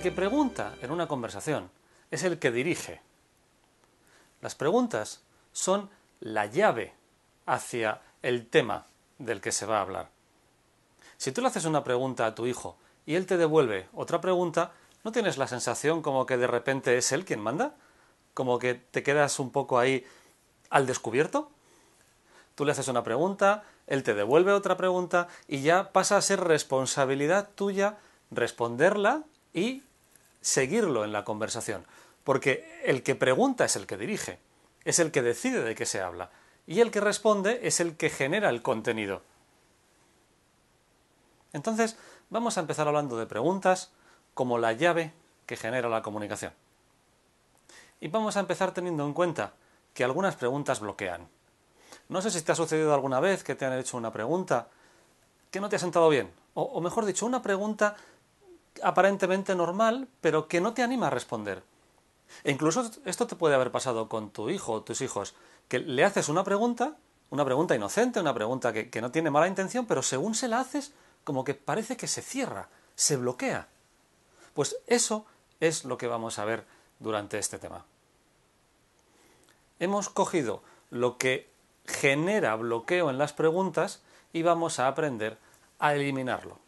El que pregunta en una conversación es el que dirige. Las preguntas son la llave hacia el tema del que se va a hablar. Si tú le haces una pregunta a tu hijo y él te devuelve otra pregunta, ¿no tienes la sensación como que de repente es él quien manda? ¿Como que te quedas un poco ahí al descubierto? Tú le haces una pregunta, él te devuelve otra pregunta y ya pasa a ser responsabilidad tuya responderla y seguirlo en la conversación. Porque el que pregunta es el que dirige, es el que decide de qué se habla, y el que responde es el que genera el contenido. Entonces, vamos a empezar hablando de preguntas como la llave que genera la comunicación. Y vamos a empezar teniendo en cuenta que algunas preguntas bloquean. No sé si te ha sucedido alguna vez que te han hecho una pregunta que no te ha sentado bien, o mejor dicho, una pregunta aparentemente normal, pero que no te anima a responder. E incluso esto te puede haber pasado con tu hijo o tus hijos, que le haces una pregunta inocente, una pregunta que no tiene mala intención, pero según se la haces, como que parece que se cierra, se bloquea. Pues eso es lo que vamos a ver durante este tema. Hemos cogido lo que genera bloqueo en las preguntas y vamos a aprender a eliminarlo.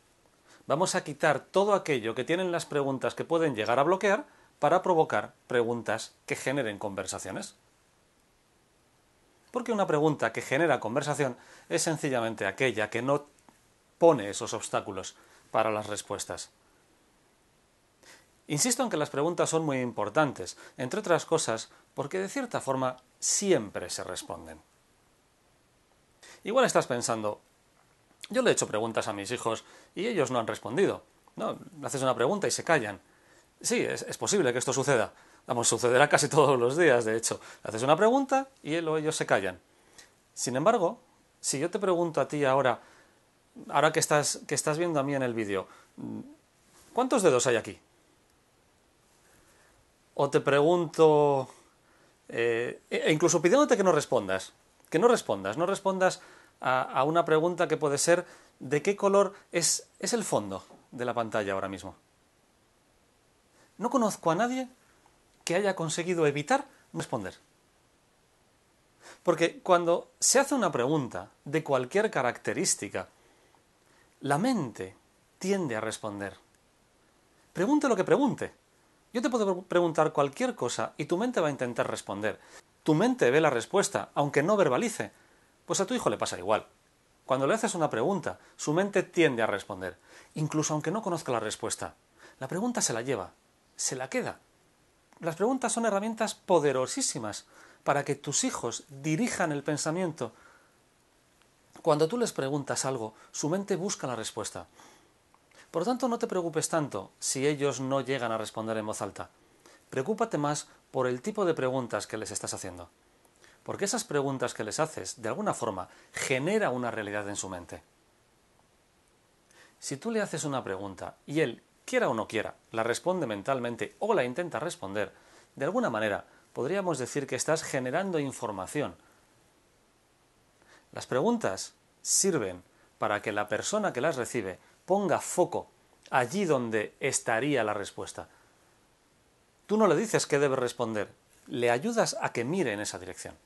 Vamos a quitar todo aquello que tienen las preguntas que pueden llegar a bloquear para provocar preguntas que generen conversaciones. Porque una pregunta que genera conversación es sencillamente aquella que no pone esos obstáculos para las respuestas. Insisto en que las preguntas son muy importantes, entre otras cosas, porque de cierta forma siempre se responden. Igual estás pensando, yo le he hecho preguntas a mis hijos y ellos no han respondido. No, le haces una pregunta y se callan. Sí, es posible que esto suceda. Vamos, sucederá casi todos los días, de hecho. Le haces una pregunta y él o ellos se callan. Sin embargo, si yo te pregunto a ti ahora que estás viendo a mí en el vídeo, ¿cuántos dedos hay aquí? O te pregunto, incluso pidiéndote que no respondas, no respondas a una pregunta que puede ser ¿de qué color es el fondo de la pantalla ahora mismo? No conozco a nadie que haya conseguido evitar responder. Porque cuando se hace una pregunta de cualquier característica, la mente tiende a responder. Pregunte lo que pregunte. Yo te puedo preguntar cualquier cosa y tu mente va a intentar responder. Tu mente ve la respuesta, aunque no verbalice. Pues a tu hijo le pasa igual. Cuando le haces una pregunta, su mente tiende a responder, incluso aunque no conozca la respuesta. La pregunta se la lleva, se la queda. Las preguntas son herramientas poderosísimas para que tus hijos dirijan el pensamiento. Cuando tú les preguntas algo, su mente busca la respuesta. Por lo tanto, no te preocupes tanto si ellos no llegan a responder en voz alta. Preocúpate más por el tipo de preguntas que les estás haciendo. Porque esas preguntas que les haces, de alguna forma, genera una realidad en su mente. Si tú le haces una pregunta y él, quiera o no quiera, la responde mentalmente o la intenta responder, de alguna manera podríamos decir que estás generando información. Las preguntas sirven para que la persona que las recibe ponga foco allí donde estaría la respuesta. Tú no le dices qué debe responder, le ayudas a que mire en esa dirección.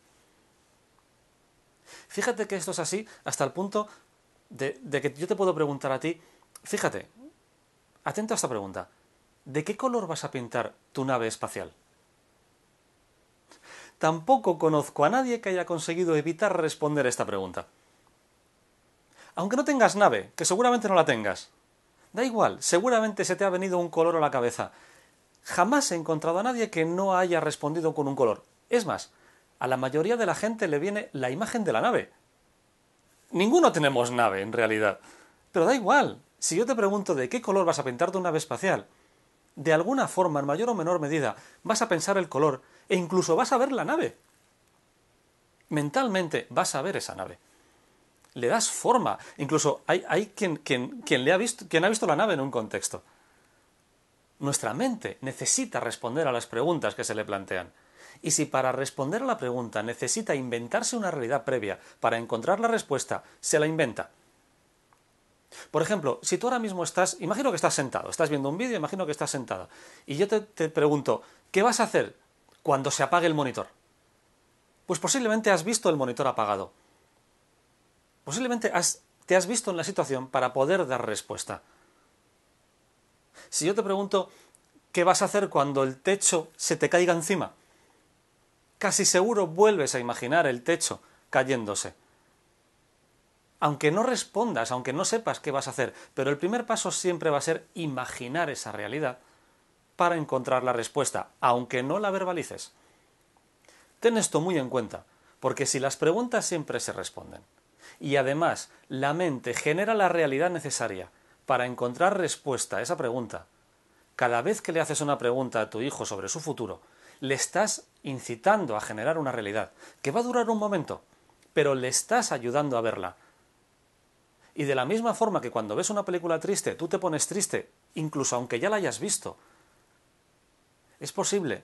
Fíjate que esto es así hasta el punto de que yo te puedo preguntar a ti, fíjate, atento a esta pregunta, ¿de qué color vas a pintar tu nave espacial? Tampoco conozco a nadie que haya conseguido evitar responder esta pregunta. Aunque no tengas nave, que seguramente no la tengas, da igual, seguramente se te ha venido un color a la cabeza. Jamás he encontrado a nadie que no haya respondido con un color. Es más, a la mayoría de la gente le viene la imagen de la nave. Ninguno tenemos nave, en realidad. Pero da igual. Si yo te pregunto de qué color vas a pintar tu nave espacial, de alguna forma, en mayor o menor medida, vas a pensar el color e incluso vas a ver la nave. Mentalmente vas a ver esa nave. Le das forma. Incluso hay quien ha visto la nave en un contexto. Nuestra mente necesita responder a las preguntas que se le plantean. Y si para responder a la pregunta necesita inventarse una realidad previa para encontrar la respuesta, se la inventa. Por ejemplo, si tú ahora mismo imagino que estás sentado, estás viendo un vídeo, imagino que estás sentado, y yo te pregunto, ¿qué vas a hacer cuando se apague el monitor? Pues posiblemente has visto el monitor apagado. Posiblemente te has visto en la situación para poder dar respuesta. Si yo te pregunto, ¿qué vas a hacer cuando el techo se te caiga encima? Casi seguro vuelves a imaginar el techo cayéndose. Aunque no respondas, aunque no sepas qué vas a hacer, pero el primer paso siempre va a ser imaginar esa realidad para encontrar la respuesta, aunque no la verbalices. Ten esto muy en cuenta, porque si las preguntas siempre se responden, y además la mente genera la realidad necesaria para encontrar respuesta a esa pregunta, cada vez que le haces una pregunta a tu hijo sobre su futuro, le estás incitando a generar una realidad que va a durar un momento, pero le estás ayudando a verla. Y de la misma forma que cuando ves una película triste, tú te pones triste, incluso aunque ya la hayas visto, es posible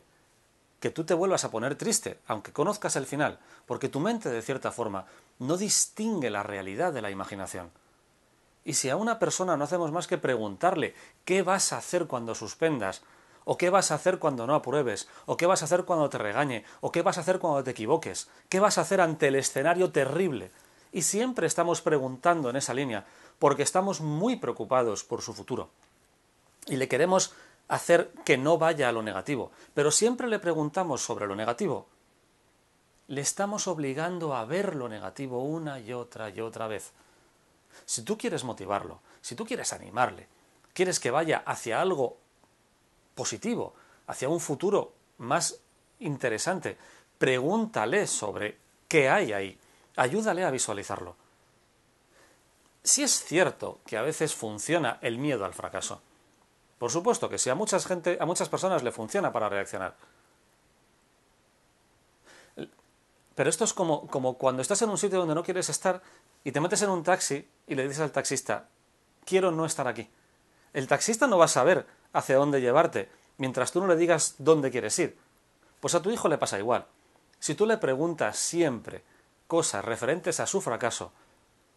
que tú te vuelvas a poner triste, aunque conozcas el final, porque tu mente, de cierta forma, no distingue la realidad de la imaginación. Y si a una persona no hacemos más que preguntarle ¿qué vas a hacer cuando suspendas? ¿O qué vas a hacer cuando no apruebes? ¿O qué vas a hacer cuando te regañe? ¿O qué vas a hacer cuando te equivoques? ¿Qué vas a hacer ante el escenario terrible? Y siempre estamos preguntando en esa línea, porque estamos muy preocupados por su futuro. Y le queremos hacer que no vaya a lo negativo, pero siempre le preguntamos sobre lo negativo. Le estamos obligando a ver lo negativo una y otra vez. Si tú quieres motivarlo, si tú quieres animarle, quieres que vaya hacia algo positivo, hacia un futuro más interesante, pregúntale sobre qué hay ahí, ayúdale a visualizarlo. Sí es cierto que a veces funciona el miedo al fracaso. Por supuesto que sí, a muchas personas le funciona para reaccionar. Pero esto es como cuando estás en un sitio donde no quieres estar y te metes en un taxi y le dices al taxista, quiero no estar aquí. El taxista no va a saber hacia dónde llevarte mientras tú no le digas dónde quieres ir. Pues a tu hijo le pasa igual. Si tú le preguntas siempre cosas referentes a su fracaso,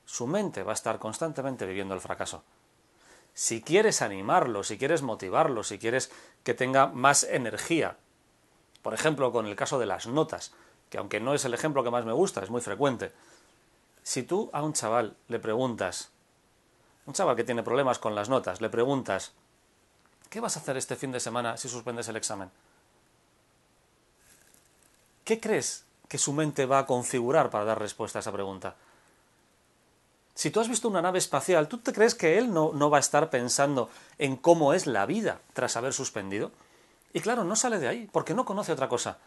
su mente va a estar constantemente viviendo el fracaso. Si quieres animarlo, si quieres motivarlo, si quieres que tenga más energía, por ejemplo, con el caso de las notas, que aunque no es el ejemplo que más me gusta, es muy frecuente. Si tú a un chaval le preguntas, un chaval que tiene problemas con las notas, le preguntas, ¿qué vas a hacer este fin de semana si suspendes el examen? ¿Qué crees que su mente va a configurar para dar respuesta a esa pregunta? Si tú has visto una nave espacial, ¿tú te crees que él no va a estar pensando en cómo es la vida tras haber suspendido? Y claro, no sale de ahí, porque no conoce otra cosa.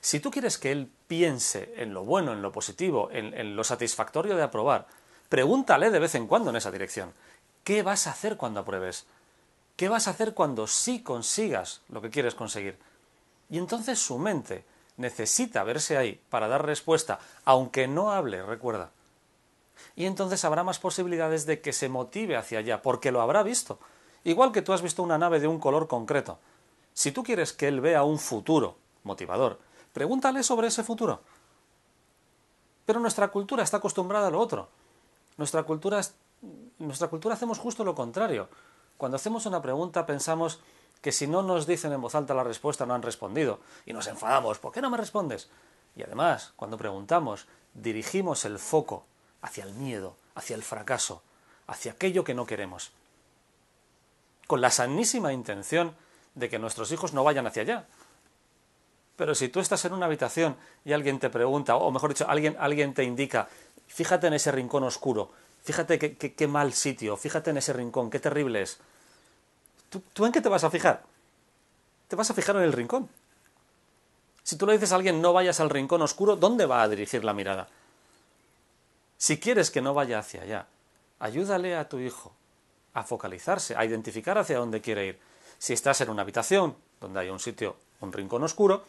Si tú quieres que él piense en lo bueno, en lo positivo, en lo satisfactorio de aprobar, pregúntale de vez en cuando en esa dirección. ¿Qué vas a hacer cuando apruebes? ¿Qué vas a hacer cuando sí consigas lo que quieres conseguir? Y entonces su mente necesita verse ahí para dar respuesta, aunque no hable, recuerda. Y entonces habrá más posibilidades de que se motive hacia allá, porque lo habrá visto. Igual que tú has visto una nave de un color concreto. Si tú quieres que él vea un futuro motivador, pregúntale sobre ese futuro. Pero nuestra cultura está acostumbrada a lo otro. Nuestra cultura hacemos justo lo contrario. Cuando hacemos una pregunta pensamos que si no nos dicen en voz alta la respuesta no han respondido. Y nos enfadamos. ¿Por qué no me respondes? Y además, cuando preguntamos, dirigimos el foco hacia el miedo, hacia el fracaso, hacia aquello que no queremos. Con la sanísima intención de que nuestros hijos no vayan hacia allá. Pero si tú estás en una habitación y alguien te pregunta, o mejor dicho, alguien te indica, fíjate en ese rincón oscuro, fíjate qué mal sitio, fíjate en ese rincón, qué terrible es. ¿Tú en qué te vas a fijar? Te vas a fijar en el rincón. Si tú le dices a alguien no vayas al rincón oscuro, ¿dónde va a dirigir la mirada? Si quieres que no vaya hacia allá, ayúdale a tu hijo a focalizarse, a identificar hacia dónde quiere ir. Si estás en una habitación donde hay un sitio, un rincón oscuro,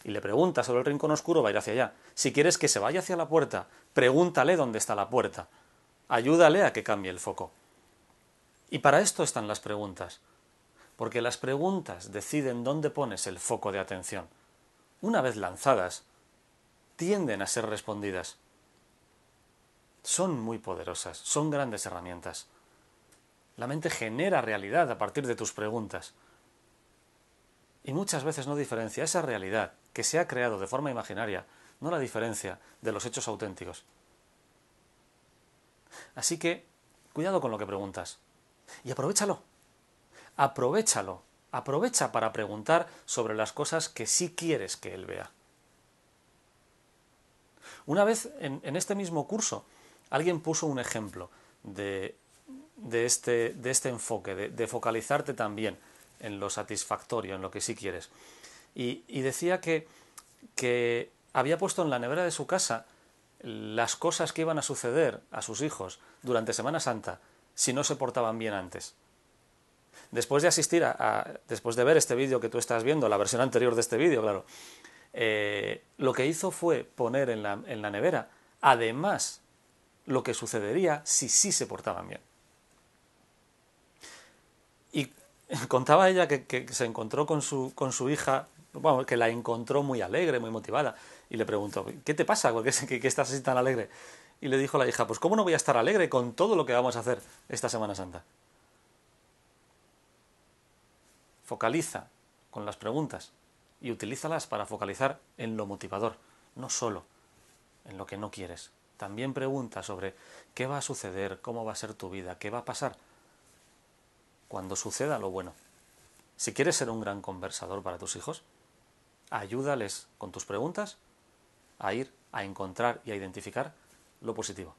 y le preguntas sobre el rincón oscuro, va a ir hacia allá. Si quieres que se vaya hacia la puerta, pregúntale dónde está la puerta. Ayúdale a que cambie el foco. Y para esto están las preguntas. Porque las preguntas deciden dónde pones el foco de atención. Una vez lanzadas, tienden a ser respondidas. son muy poderosas, son grandes herramientas. La mente genera realidad a partir de tus preguntas. Y muchas veces no diferencia esa realidad que se ha creado de forma imaginaria, no la diferencia de los hechos auténticos. Así que, cuidado con lo que preguntas. Y aprovéchalo. Aprovéchalo. Aprovecha para preguntar sobre las cosas que sí quieres que él vea. Una vez, en este mismo curso, alguien puso un ejemplo de este enfoque, de focalizarte también en lo satisfactorio, en lo que sí quieres. Y decía que había puesto en la nevera de su casa las cosas que iban a suceder a sus hijos durante Semana Santa si no se portaban bien antes. Después de asistir después de ver este vídeo que tú estás viendo, la versión anterior de este vídeo, claro, lo que hizo fue poner en la nevera, además, lo que sucedería si sí se portaban bien. Y contaba ella que se encontró con su hija, bueno, que la encontró muy alegre, muy motivada, y le preguntó, ¿qué te pasa? ¿Por qué estás así tan alegre? Y le dijo la hija, pues ¿cómo no voy a estar alegre con todo lo que vamos a hacer esta Semana Santa? Focaliza con las preguntas y utilízalas para focalizar en lo motivador, no solo en lo que no quieres. También pregunta sobre qué va a suceder, cómo va a ser tu vida, qué va a pasar cuando suceda lo bueno. Si quieres ser un gran conversador para tus hijos, ayúdales con tus preguntas a ir a encontrar y a identificar lo positivo.